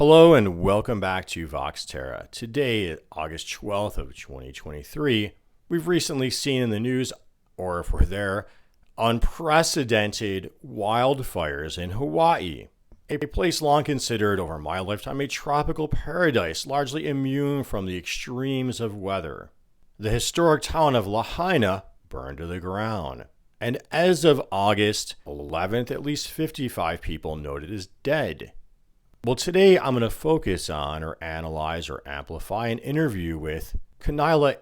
Hello and welcome back to Vox Terra. Today, August 12th of 2023, we've recently seen in the news, or if we're there, unprecedented wildfires in Hawaii, a place long considered over my lifetime a tropical paradise, largely immune from the extremes of weather. The historic town of Lahaina burned to the ground, and as of August 11th, at least 55 people noted as dead. Well, today I'm going to focus on or analyze or amplify an interview with Kaniela,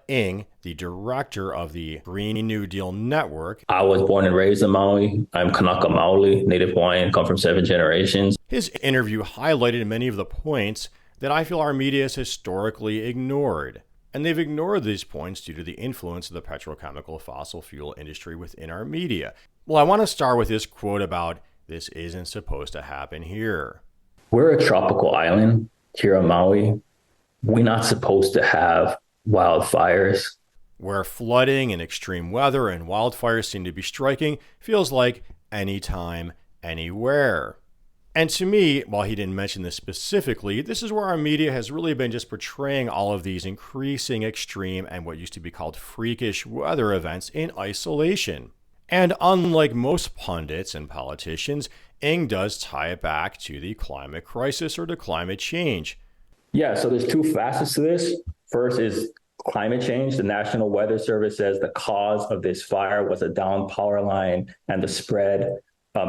the director of the Green New Deal Network. I was born and raised in Maui. I'm Kanaka Maoli, native Hawaiian, come from 7 generations. His interview highlighted many of the points that I feel our media has historically ignored. And they've ignored these points due to the influence of the petrochemical fossil fuel industry within our media. Well, I want to start with this quote about "this isn't supposed to happen here." We're a tropical island here on Maui. We're not supposed to have wildfires. Where flooding and extreme weather and wildfires seem to be striking, feels like anytime, anywhere. And to me, while he didn't mention this specifically, this is where our media has really been just portraying all of these increasing extreme and what used to be called freakish weather events in isolation. And unlike most pundits and politicians, does tie it back to the climate crisis or to climate change. Yeah, so there's two facets to this. First is climate change. The National Weather Service says the cause of this fire was a downed power line and the spread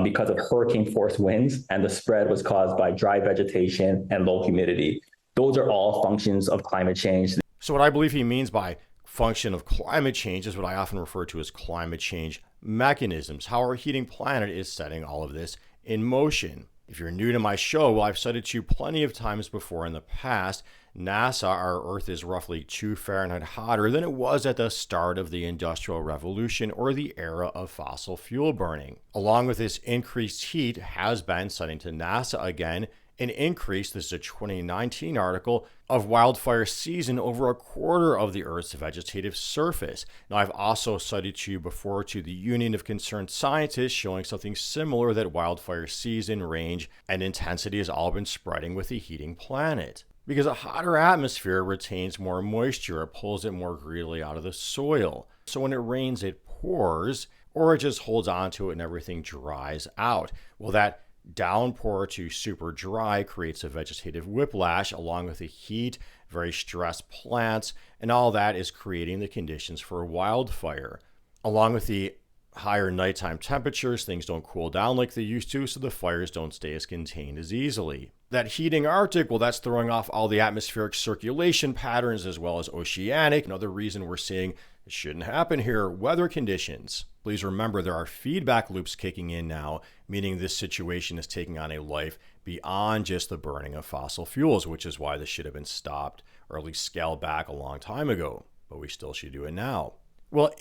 because of hurricane force winds, and the spread was caused by dry vegetation and low humidity. Those are all functions of climate change. So what I believe he means by function of climate change is what I often refer to as climate change mechanisms, how our heating planet is setting all of this in motion. If you're new to my show, well, I've said it to you plenty of times before in the past. NASA, our Earth is roughly 2 Fahrenheit hotter than it was at the start of the Industrial Revolution or the era of fossil fuel burning. Along with this increased heat has been, citing to NASA again, an increase, this is a 2019 article, of wildfire season over a quarter of the Earth's vegetative surface. Now, I've also cited to you before to the Union of Concerned Scientists showing something similar, that wildfire season, range, and intensity has all been spreading with the heating planet. Because a hotter atmosphere retains more moisture, it pulls it more greedily out of the soil. So when it rains, it pours, or it just holds on to it and everything dries out. Well, that downpour to super dry creates a vegetative whiplash along with the heat, very stressed plants, and all that is creating the conditions for wildfire. Along with the higher nighttime temperatures, things don't cool down like they used to, so the fires don't stay as contained as easily. That heating Arctic, well, that's throwing off all the atmospheric circulation patterns as well as oceanic. Another reason we're seeing it shouldn't happen here, weather conditions. Please remember there are feedback loops kicking in now, meaning this situation is taking on a life beyond just the burning of fossil fuels, which is why this should have been stopped or at least scaled back a long time ago, but we still should do it now. Well,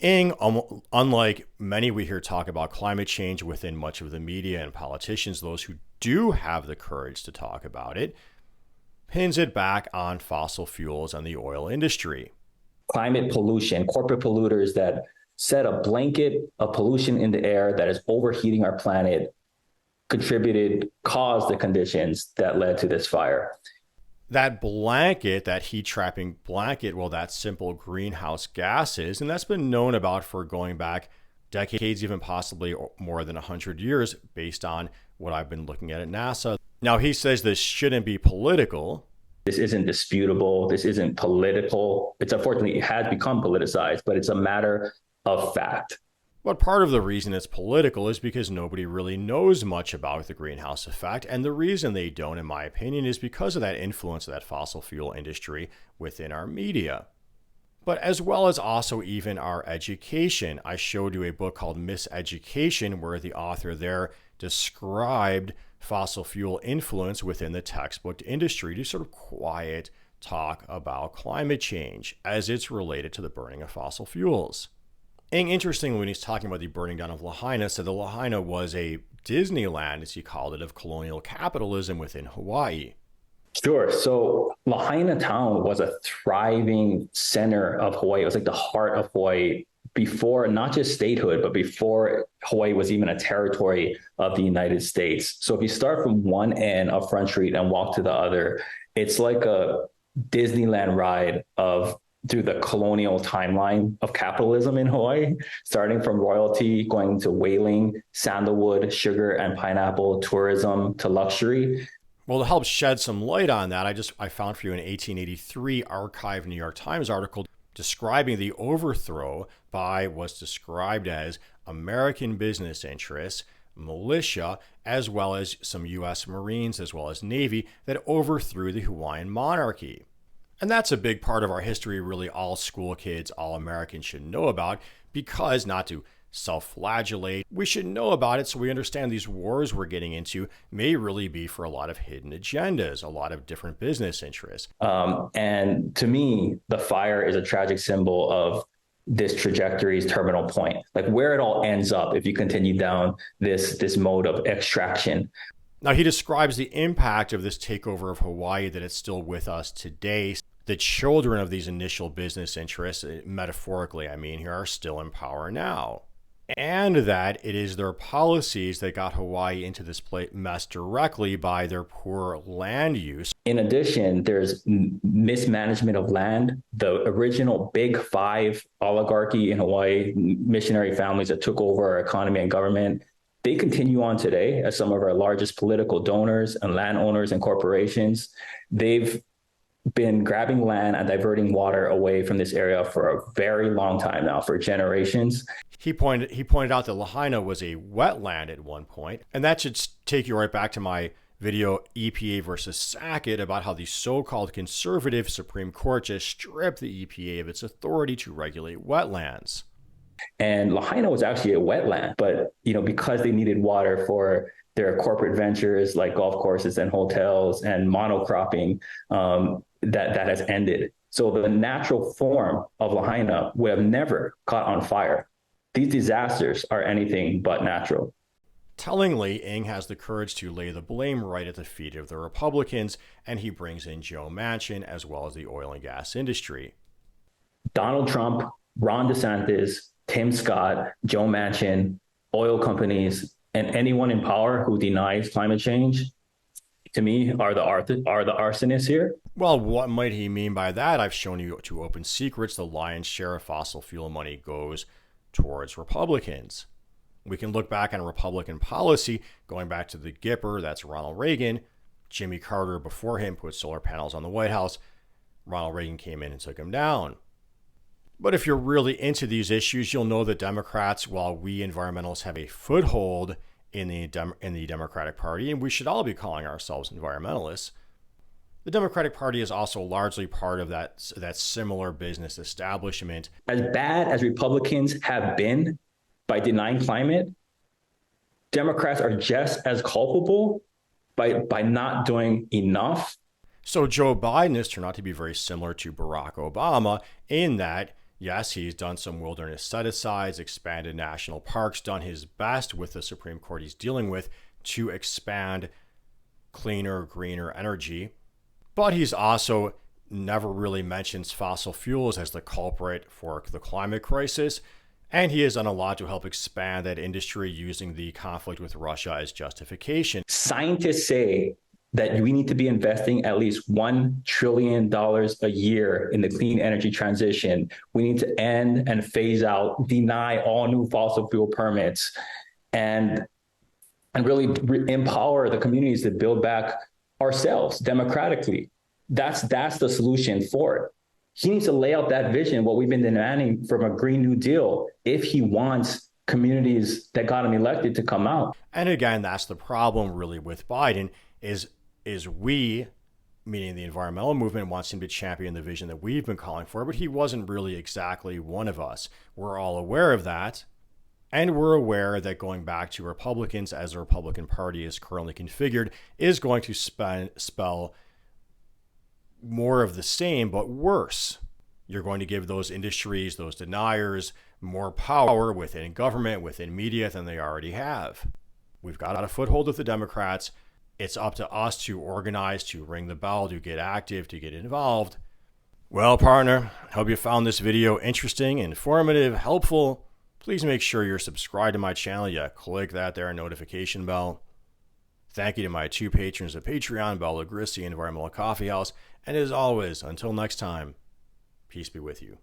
unlike many we hear talk about climate change within much of the media and politicians, those who do have the courage to talk about it, pins it back on fossil fuels and the oil industry. Climate pollution, corporate polluters that set a blanket of pollution in the air that is overheating our planet, caused the conditions that led to this fire. That blanket, that heat trapping blanket, well, that's simple greenhouse gases, and that's been known about for going back decades, even possibly more than 100 years, based on what I've been looking at NASA. Now, he says this shouldn't be political. This isn't disputable. This isn't political. It's unfortunately, it has become politicized, but it's a matter of fact. But part of the reason it's political is because nobody really knows much about the greenhouse effect. And the reason they don't, in my opinion, is because of that influence of that fossil fuel industry within our media. But as well as also even our education. I showed you a book called Miseducation, where the author there described fossil fuel influence within the textbook industry to sort of quiet talk about climate change as it's related to the burning of fossil fuels. And interestingly, when he's talking about the burning down of Lahaina, said the Lahaina was a Disneyland, as he called it, of colonial capitalism within Hawaii. Sure. So Lahaina town was a thriving center of Hawaii. It was like the heart of Hawaii before not just statehood, but before Hawaii was even a territory of the United States. So if you start from one end of Front Street and walk to the other, it's like a Disneyland ride of through the colonial timeline of capitalism in Hawaii, starting from royalty, going to whaling, sandalwood, sugar and pineapple, tourism to luxury. Well, to help shed some light on that, I found for you an 1883 archived New York Times article describing the overthrow by what's described as American business interests, militia, as well as some U.S. Marines, as well as Navy, that overthrew the Hawaiian monarchy. And that's a big part of our history, really all school kids, all Americans should know about, because not to self-flagellate, we should know about it so we understand these wars we're getting into may really be for a lot of hidden agendas, a lot of different business interests. And to me, the fire is a tragic symbol of this trajectory's terminal point, like where it all ends up if you continue down this mode of extraction. Now, he describes the impact of this takeover of Hawaii, that it's still with us today. The children of these initial business interests, metaphorically, I mean, here, are still in power now. And that it is their policies that got Hawaii into this mess directly by their poor land use. In addition, there's mismanagement of land. The original big five oligarchy in Hawaii, missionary families that took over our economy and government, they continue on today as some of our largest political donors and landowners and corporations. They've been grabbing land and diverting water away from this area for a very long time now, for generations. He pointed out that Lahaina was a wetland at one point, and that should take you right back to my video EPA versus Sackett about how the so-called conservative Supreme Court just stripped the EPA of its authority to regulate wetlands. And Lahaina was actually a wetland, but because they needed water for their corporate ventures like golf courses and hotels and monocropping, that has ended. So the natural form of Lahaina would have never caught on fire. These disasters are anything but natural. Tellingly, Ng has the courage to lay the blame right at the feet of the Republicans, and he brings in Joe Manchin as well as the oil and gas industry. Donald Trump, Ron DeSantis, Tim Scott, Joe Manchin, oil companies, and anyone in power who denies climate change, to me, are the arsonists here. Well, what might he mean by that? I've shown you two open secrets. The lion's share of fossil fuel money goes towards Republicans. We can look back on Republican policy, going back to the Gipper, that's Ronald Reagan. Jimmy Carter before him put solar panels on the White House. Ronald Reagan came in and took them down. But if you're really into these issues, you'll know that Democrats, while we environmentalists have a foothold in the Democratic Party, and we should all be calling ourselves environmentalists, the Democratic Party is also largely part of that similar business establishment. As bad as Republicans have been by denying climate, Democrats are just as culpable by not doing enough. So Joe Biden has turned out to be very similar to Barack Obama in that, yes, he's done some wilderness set-asides, expanded national parks, done his best with the Supreme Court he's dealing with to expand cleaner, greener energy. But he's also never really mentions fossil fuels as the culprit for the climate crisis. And he has done a lot to help expand that industry using the conflict with Russia as justification. Scientists say that we need to be investing at least $1 trillion a year in the clean energy transition. We need to end and phase out, deny all new fossil fuel permits, and really empower the communities to build back ourselves democratically. That's the solution for it. He needs to lay out that vision, what we've been demanding from a Green New Deal, if he wants communities that got him elected to come out. And again, that's the problem really with Biden is we, meaning the environmental movement, wants him to champion the vision that we've been calling for, but he wasn't really exactly one of us. We're all aware of that. And we're aware that going back to Republicans as the Republican Party is currently configured is going to spell more of the same, but worse. You're going to give those industries, those deniers, more power within government, within media than they already have. We've got a foothold with the Democrats. It's up to us to organize, to ring the bell, to get active, to get involved. Well, partner, hope you found this video interesting, informative, helpful. Please make sure you're subscribed to my channel. Yeah, click that there notification bell. Thank you to my 2 patrons of Patreon, Bella Grissi and Environmental Coffee House. And as always, until next time, peace be with you.